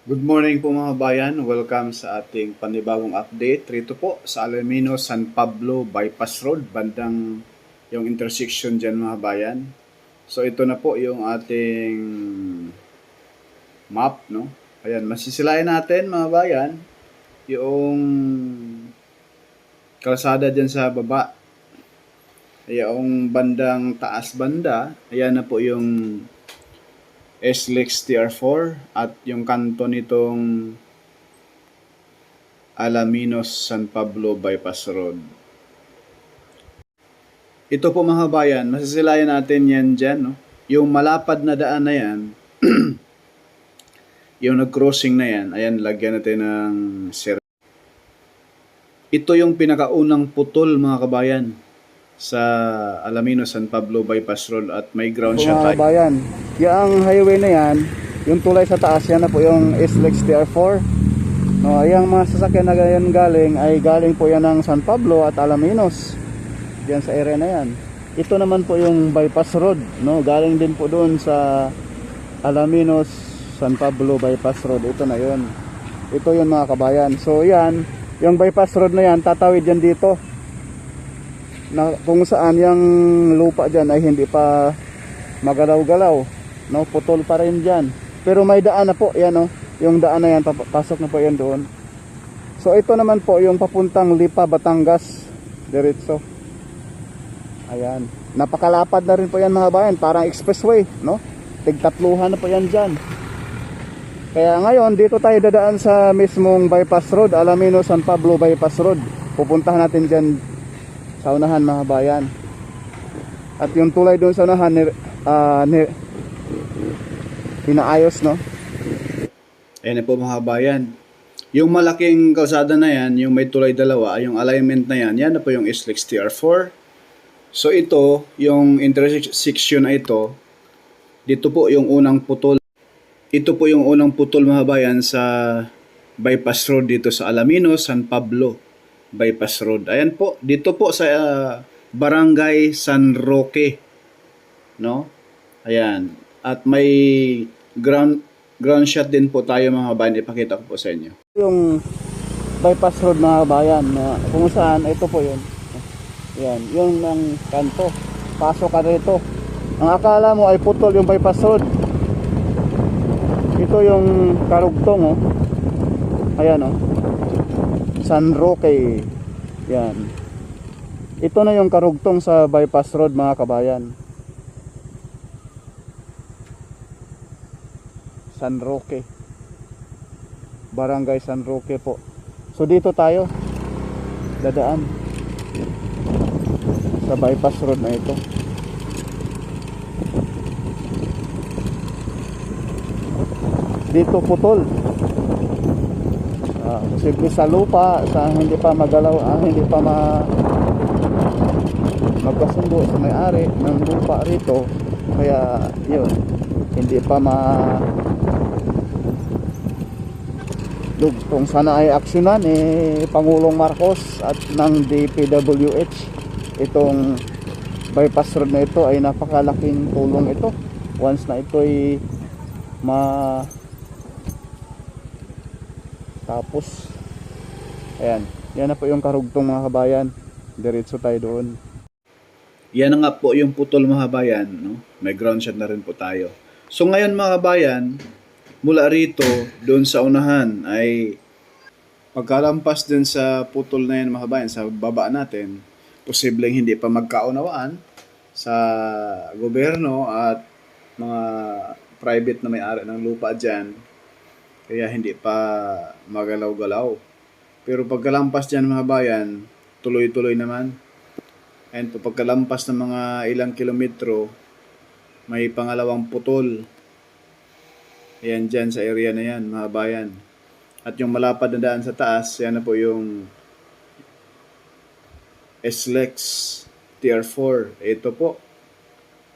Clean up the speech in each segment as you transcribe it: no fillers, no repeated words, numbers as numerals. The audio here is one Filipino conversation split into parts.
Good morning po mga bayan. Welcome sa ating panibagong update. Rito po sa Alaminos, San Pablo Bypass Road, bandang yung intersection dyan mga bayan. So ito na po yung ating map, no? Ayan, masisilayan natin mga bayan yung kalsada dyan sa baba. Yung bandang taas banda, ayan na po yung SLEX TR4 at yung kanto nitong Alaminos San Pablo Bypass Road. Ito po mga bayan, masisilayan natin yan dyan. No? Yung malapad na daan na yan, yung nag-crossing na yan, ayan, lagyan natin ng Ito yung pinakaunang putol mga kabayan sa Alaminos San Pablo Bypass Road at may ground siya Mga kabayan, yung highway na yan, yung tulay sa taas yan na po yung SLEX TR4. No, yung mga sasakyan na yan galing ay galing po yan ng San Pablo at Alaminos. Diyan sa area na yan. Ito naman po yung bypass road, no? Galing din po doon sa Alaminos San Pablo Bypass Road. Ito na 'yon. Ito 'yon mga kabayan. So yan, yung bypass road na yan tatawid yan dito. Na kung saan yung lupa diyan ay hindi pa magalaw-galaw, no? Putol pa rin diyan. Pero may daan na po, yan, no? Yung daan na yan, pasok na po yan doon. So ito naman po yung papuntang Lipa, Batangas, diretso. Ayan, napakalapad na rin po yan mga bayan, parang expressway, no? Tigtatluhan na po yan dyan. Kaya ngayon dito tayo dadaan sa mismong bypass road, Alaminos San Pablo Bypass Road. Pupuntahan natin dyan sa unahan mga bayan. At yung tulay doon sa unahan pinaayos, no? Ayan na po mga bayan. Yung malaking kalsada na yan, yung may tulay dalawa, yung alignment na yan, yan na po yung SLEX TR4. So ito, yung intersection na ito, dito po yung unang putol. Ito po yung unang putol mga bayan sa bypass road dito sa Alaminos, San Pablo Bypass Road. Ayan po, dito po sa Barangay San Roque, no? Ayan. At may ground shot din po tayo mga bayan, ipakita ko po sa inyo. Yung bypass road mga bayan, na kung saan ito po yun. Yan, yung ang kanto. Pasok ka rito. Ang akala mo ay putol yung bypass road. Ito yung karugtong, oh. Ayan, oh. San Roque. Yan. Ito na yung karugtong sa bypass road mga kabayan. San Roque. Barangay San Roque po. So dito tayo dadaan sa bypass road na ito. Dito putol. Posible sa lupa, sa hindi pa magalaw, hindi pa magkasundo sa may-ari ng lupa rito. Kaya yun, hindi pa kung sana ay aksyonan Pangulong Marcos at ng DPWH. Itong bypass road na ito ay napakalaking tulong ito once na ito ay tapos. Ayan, yan na po yung karugtong mga kabayan. Diretso tayo doon. Yan na nga po yung putol mga bayan, no? May ground shot na rin po tayo. So ngayon mga bayan, mula rito doon sa unahan ay pagkalampas din sa putol na yan mga bayan, sa baba natin, posibleng hindi pa magkaunawaan sa gobyerno at mga private na may-ari ng lupa dyan, kaya hindi pa magalaw-galaw. Pero pagkalampas dyan mga bayan, tuloy-tuloy naman. And pagkalampas ng mga ilang kilometro, may pangalawang putol. Ayan dyan sa area na yan mga bayan. At yung malapad na daan sa taas, yan na po yung SLEX TR4. Ito po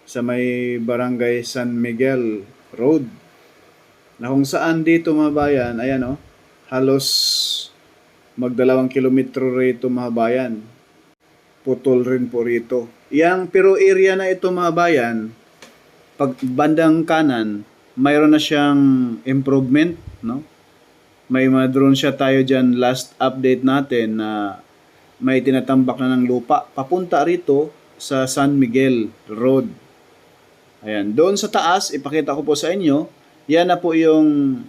sa may Barangay San Miguel Road. Na kung saan dito mga bayan, ayan o, halos magdalawang kilometro rito mga bayan. Putol rin po rito. Pero area na ito mga bayan, pag bandang kanan, mayroon na siyang improvement, no? May mga drone shot tayo dyan last update natin na may tinatambak na ng lupa. Papunta rito sa San Miguel Road. Ayan. Doon sa taas, ipakita ko po sa inyo. Yan na po yung,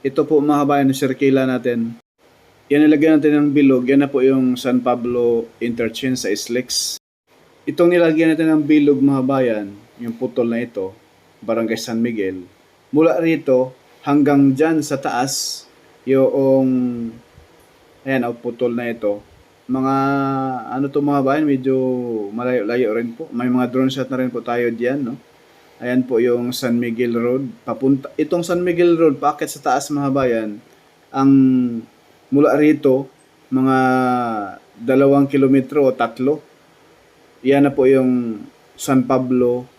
ito po mga kabayan, yung circula natin. Yan nilagyan natin ng bilog. Yan na po yung San Pablo interchange sa SLEX. Itong nilagyan natin ng bilog mga bayan, yung putol na ito, Barangay San Miguel. Mula rito hanggang dyan sa taas, yung, ayan, putol na ito. Mga, ano to mga bayan, medyo malayo-layo rin po. May mga drone shot na rin po tayo diyan, no? Ayan po yung San Miguel Road. Itong San Miguel Road, paakyat sa taas mga bayan, ang mula rito, mga 2 kilometro o 3. Yan na po yung San Pablo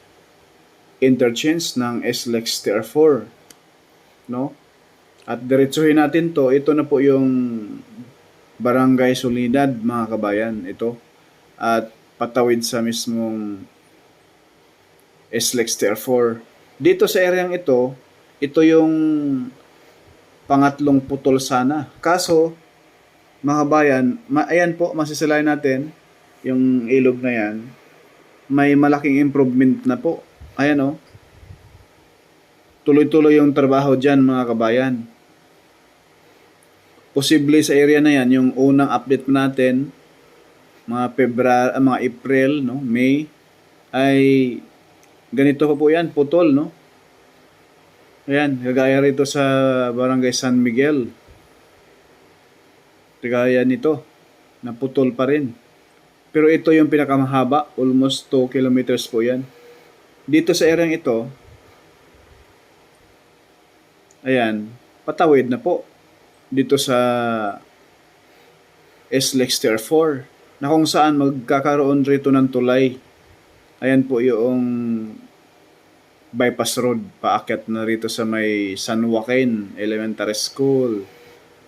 interchange ng SLEX TR4. No? At diretsuhin natin to. Ito na po yung Barangay Soledad, mga kabayan. Ito. At patawid sa mismong SLEX TR4. Dito sa areang ito, ito yung pangatlong putol sana. Kaso, mga kabayan, ayan po, masisilayan natin yung ilog na yan. May malaking improvement na po. Ayan o. Tuloy-tuloy yung trabaho dyan, mga kabayan. Posible sa area na yan, yung unang update natin, mga April, no, May, ay ganito po yan, putol, no? Ayan, kagaya rito sa Barangay San Miguel. Kagaya nito, naputol pa rin. Pero ito yung pinakamahaba, almost 2 kilometers po yan. Dito sa area ito, ayan, patawid na po. Dito sa SLEX TR4, na kung saan magkakaroon rito ng tulay. Ayan po yung bypass road, paakyat na rito sa may San Joaquin Elementary School.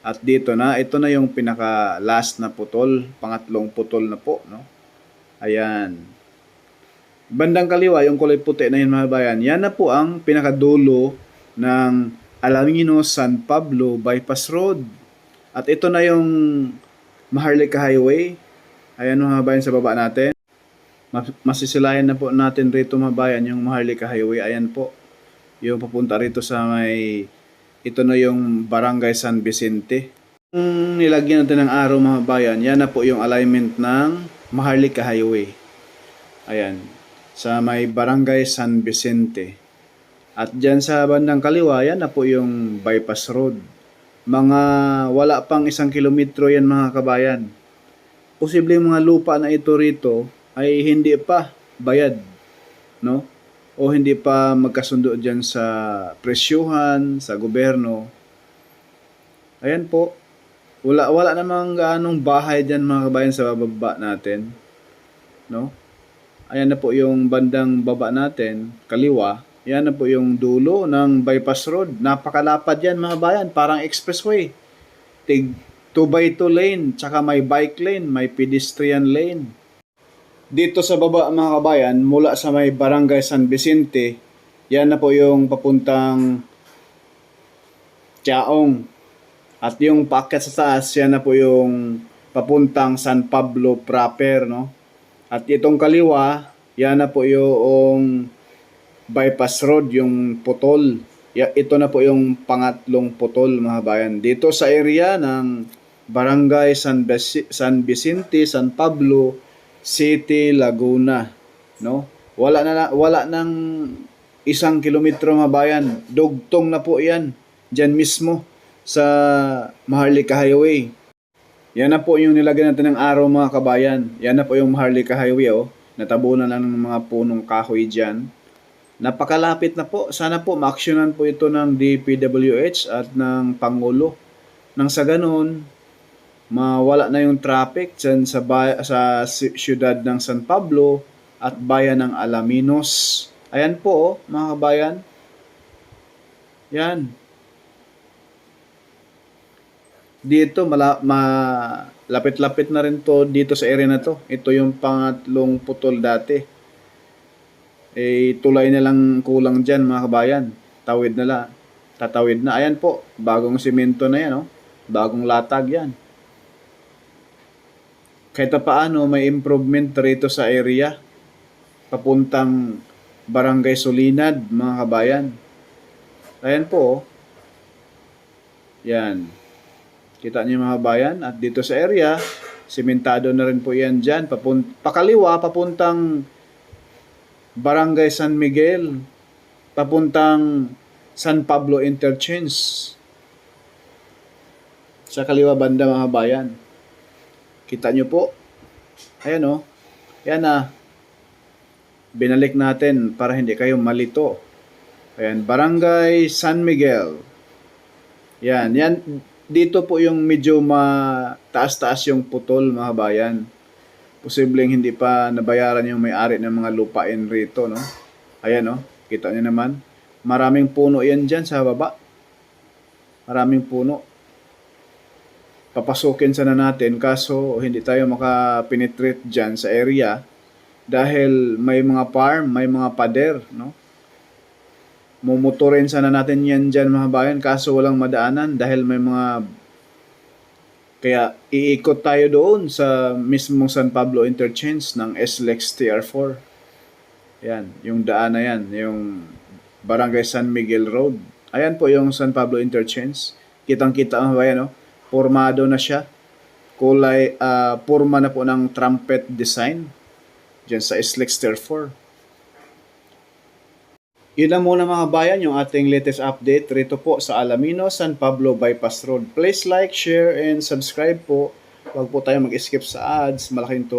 At dito na, ito na yung pinaka last na putol, pangatlong putol na po, no? Ayan. Bandang kaliwa, yung kulay puti na yun mga bayan, yan na po ang pinakadulo ng Alaminos San Pablo Bypass Road. At ito na yung Maharlika Highway. Ayan mga bayan sa baba natin. Masisilayan na po natin rito mga bayan yung Maharlika Highway. Ayan po. Yung papunta rito sa may, ito na yung Barangay San Vicente. Kung nilagyan natin ng araw mga bayan, yan na po yung alignment ng Maharlika Highway. Ayan. Sa may Barangay San Vicente. At dyan sa bandang kaliwa, yan na po yung bypass road. Mga wala pang 1 kilometro yan mga kabayan. Posible mga lupa na ito rito ay hindi pa bayad, no? O hindi pa magkasundo dyan sa presyuhan, sa gobyerno. Ayan po. Wala namang gaanong bahay dyan mga kabayan sa baba natin, no? Ayan na po yung bandang baba natin, kaliwa. Yan na po yung dulo ng bypass road. Napakalapad yan mga bayan, parang expressway. 2x2 lane, tsaka may bike lane, may pedestrian lane. Dito sa baba mga kabayan, mula sa may Barangay San Vicente, yan na po yung papuntang Chaong. At yung paakyat sa taas, yan na po yung papuntang San Pablo proper, no? At itong kaliwa, yan na po yung bypass road, yung putol. Ito na po yung pangatlong putol mga bayan. Dito sa area ng Barangay San Vicente, San Pablo City, Laguna, no? Wala nang 1 kilometro mga bayan. Dugtong na po 'yan diyan mismo sa Maharlika Highway. Yan na po yung nilagyan natin ng araw mga kabayan. Yan na po yung Maharlika Highway, oh. Natabunan lang ng mga punong kahoy diyan. Napakalapit na po. Sana po maaksyonan po ito ng DPWH at ng Pangulo. Nang sa ganun, mawala na yung traffic dyan sa siyudad ng San Pablo at bayan ng Alaminos. Ayan po, mga kabayan. Yan. Dito, lapit-lapit na rin to dito sa area na to. Ito yung pangatlong putol dati. Tulay na lang kulang dyan mga kabayan. Tawid na lang. Tatawid na. Ayan po, bagong simento na yan, oh. Bagong latag yan. Kahit pa paano, may improvement rito sa area. Papuntang Barangay Solinad, mga kabayan. Ayan po, oh. Yan. Kita niyo mga kabayan. At dito sa area, simentado na rin po yan dyan. Pakaliwa, papuntang Barangay San Miguel. Papuntang San Pablo Interchange. Sa kaliwa banda mga bayan. Kita nyo po. Ayan o. Yan na. Binalik natin para hindi kayo malito. Ayan. Barangay San Miguel. Yan. Yan. Dito po yung medyo mataas-taas yung putol mga bayan. Posibleng hindi pa nabayaran yung may-ari ng mga lupain rito. No? Ayan o. Kita nyo naman. Maraming puno yan dyan sa baba. Maraming puno. Papasukin sana natin kaso hindi tayo makapenetrate dyan sa area dahil may mga farm, may mga pader. No? Mumuturin sana natin yan dyan mga bayan kaso walang madaanan dahil may mga... Kaya iikot tayo doon sa mismong San Pablo Interchange ng SLEX TR4. Yan, yung daan na yan, yung... Barangay San Miguel Road. Ayan po yung San Pablo Interchange. Kitang-kita ang bayan, no? Formado na siya. Kulay, forma na po ng trumpet design. Diyan sa SLEX Tier 4. Yun lang muna mga bayan yung ating latest update rito po sa Alaminos, San Pablo Bypass Road. Please like, share, and subscribe po. Huwag po tayo mag-skip sa ads. Malaking